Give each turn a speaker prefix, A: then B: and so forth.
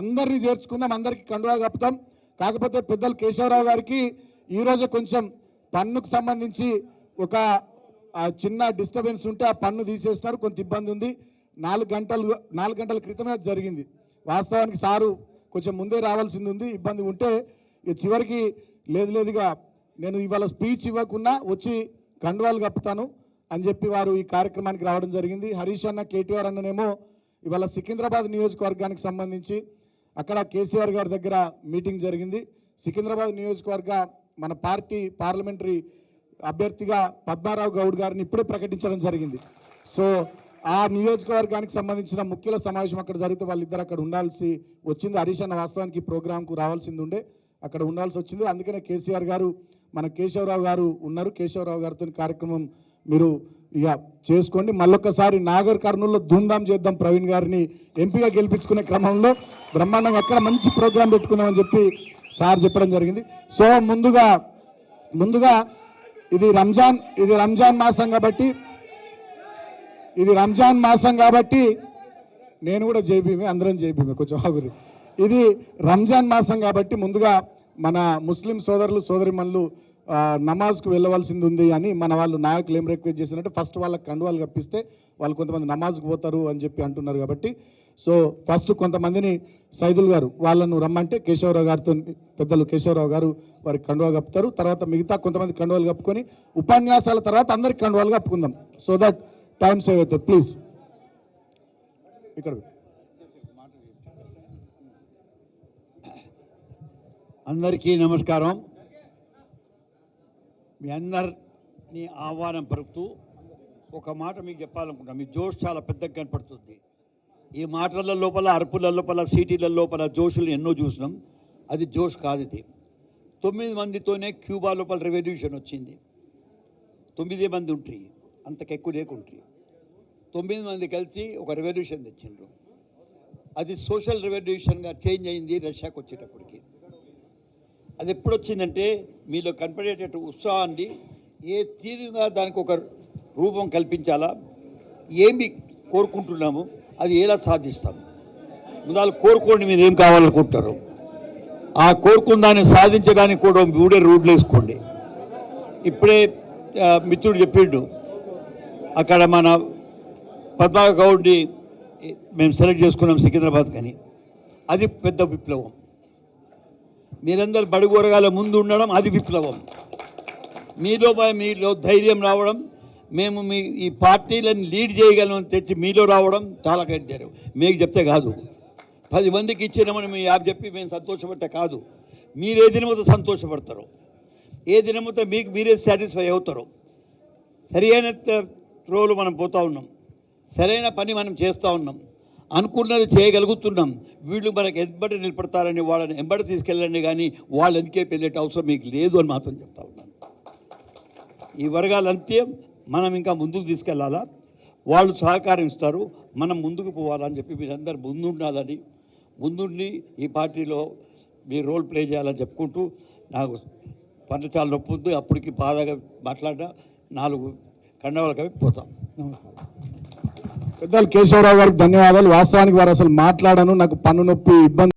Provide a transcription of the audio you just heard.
A: అందరినీ చేర్చుకుందాం, అందరికీ కండువా కప్పుతాం. కాకపోతే పెద్దలు కేశవరావు గారికి ఈరోజు కొంచెం పన్నుకు సంబంధించి ఒక చిన్న డిస్టర్బెన్స్ ఉంటే ఆ పన్ను తీసేస్తున్నారు, కొంత ఇబ్బంది ఉంది. 4 గంటల క్రితమే జరిగింది. వాస్తవానికి సారు కొంచెం ముందే రావాల్సింది ఉంది, ఇబ్బంది ఉంటే చివరికి లేదుగా నేను ఇవాళ స్పీచ్ ఇవ్వకుండా వచ్చి కండువాలు కప్పుతాను అని చెప్పి వారు ఈ కార్యక్రమానికి రావడం జరిగింది. హరీష్ అన్న, కేటీఆర్ అన్ననేమో ఇవాళ సికింద్రాబాద్ నియోజకవర్గానికి సంబంధించి అక్కడ కేసీఆర్ గారి దగ్గర మీటింగ్ జరిగింది. సికింద్రాబాద్ నియోజకవర్గ మన పార్టీ పార్లమెంటరీ అభ్యర్థిగా పద్మారావు గౌడ్ గారిని ఇప్పుడే ప్రకటించడం జరిగింది. సో ఆ నియోజకవర్గానికి సంబంధించిన ముఖ్యుల సమావేశం అక్కడ జరిగితే వాళ్ళిద్దరు అక్కడ ఉండాల్సి వచ్చింది. హరీష్ అన్న వాస్తవానికి ప్రోగ్రాంకు రావాల్సింది ఉండే, అక్కడ ఉండాల్సి వచ్చింది. అందుకనే కేసీఆర్ గారు, మన కేశవరావు గారు ఉన్నారు, కేశవరావు గారితో కార్యక్రమం మీరు ఇక చేసుకోండి. మళ్ళొక్కసారి నాగర్ కర్నూలులో ధూమ్ధాం చేద్దాం, ప్రవీణ్ గారిని ఎంపీగా గెలిపించుకునే క్రమంలో బ్రహ్మాండంగా అక్కడ మంచి ప్రోగ్రాం పెట్టుకుందామని చెప్పి సార్ చెప్పడం జరిగింది. సో ముందుగా ఇది రంజాన్ మాసం కాబట్టి నేను కూడా జైబీమే, అందరం జైబీమే, కొంచెం ఆగురి. ఇది రంజాన్ మాసం కాబట్టి ముందుగా మన ముస్లిం సోదరులు సోదరిమణులు నమాజ్కు వెళ్ళవలసింది ఉంది అని మన వాళ్ళు నాయకులు ఏం రిక్వెస్ట్ చేసినట్టు ఫస్ట్ వాళ్ళకి కండువాలు కప్పిస్తే వాళ్ళు కొంతమంది నమాజ్కు పోతారు అని చెప్పి అంటున్నారు. కాబట్టి సో ఫస్ట్ కొంతమందిని సైదుల్ గారు వాళ్ళను రమ్మంటే కేశవరావు గారితో, పెద్దలు కేశవరావు గారు వారికి కండువా కప్పుతారు. తర్వాత మిగతా కొంతమంది కండువాలు కప్పుకొని ఉపన్యాసాల తర్వాత అందరికి కండువాలు కప్పుకుందాం, సో దట్ టైం సేవ్ అవుతుంది. ప్లీజ్ ఇక్కడ
B: అందరికీ నమస్కారం. మీ అందరినీ ఆహ్వానం పలుకుతూ ఒక మాట మీకు చెప్పాలనుకుంటున్నాను. మీ జోష్ చాలా పెద్దగా కనపడుతుంది. ఈ మాటల లోపల, అరుపుల లోపల, సీటీల లోపల జోషులు ఎన్నో చూసినాం. అది జోష్ కాదు. ఇది 9 మందితోనే క్యూబా లోపల రెవల్యూషన్ వచ్చింది. 9 మంది ఉంటారు, అంతకెక్కువ లేకుంటారు. 9 మంది కలిసి ఒక రెవల్యూషన్ తెచ్చిండ్రు. అది సోషల్ రెవల్యూషన్గా చేంజ్ అయింది రష్యాకు వచ్చేటప్పటికి. అది ఎప్పుడు వచ్చిందంటే మీలో కనపడేటట్టు ఉత్సాహాన్ని ఏ తీరుగా దానికి ఒక రూపం కల్పించాలా, ఏమి కోరుకుంటున్నాము, అది ఎలా సాధిస్తాము. ముందు కోరుకోండి, మీరు ఏం కావాలనుకుంటారు. ఆ కోరుకున్న దాన్ని సాధించడానికి కూడా మూడే రూట్లు వేసుకోండి. ఇప్పుడే మిత్రుడు చెప్పిండు, అక్కడ మన పద్మారావు గౌడ్ని మేము సెలెక్ట్ చేసుకున్నాం సికింద్రాబాద్ కానీ. అది పెద్ద విప్లవం. మీరందరూ బడుగు వర్గాల ముందు ఉండడం అది విప్లవం. మీలో ధైర్యం రావడం, మేము ఈ పార్టీలను లీడ్ చేయగలం తెచ్చి మీలో రావడం చాలా ధైర్యం. మీకు చెప్తే కాదు, 10 మందికి ఇచ్చినామని మీ యాప్ చెప్పి మేము సంతోషపడితే కాదు. మీరు ఏ దినముతో సంతోషపడతారు, ఏ దినముతో మీకు మీరే సాటిస్ఫై అవుతారు. సరైన త్రోలు మనం పోతూ ఉన్నాం, సరైన పని మనం చేస్తూ ఉన్నాం, అనుకున్నది చేయగలుగుతున్నాం. వీళ్ళు మనకు ఎంబడి నిలబడతారని వాళ్ళని ఎంబడి తీసుకెళ్ళండి, కానీ వాళ్ళు ఎందుకే వెళ్ళేట అవసరం మీకు లేదు అని మాత్రం చెప్తా ఉన్నాను. ఈ వర్గాలంతే మనం ఇంకా ముందుకు తీసుకెళ్ళాలా, వాళ్ళు సహకారం ఇస్తారు, మనం ముందుకు పోవాలని చెప్పి మీరందరూ ముందుండాలని, ముందుండి ఈ పార్టీలో మీరు రోల్ ప్లే చేయాలని చెప్పుకుంటూ, నాకు పనులు చాలా నొప్పి ఉంది, అప్పటికి బాధగా మాట్లాడినా 4 కండవాలు కవి పోతాం.
A: పెద్దలు కేశవరావు గారికి ధన్యవాదాలు. వాస్తవానికి వారు అసలు మాట్లాడను, నాకు పన్ను నొప్పి ఇబ్బంది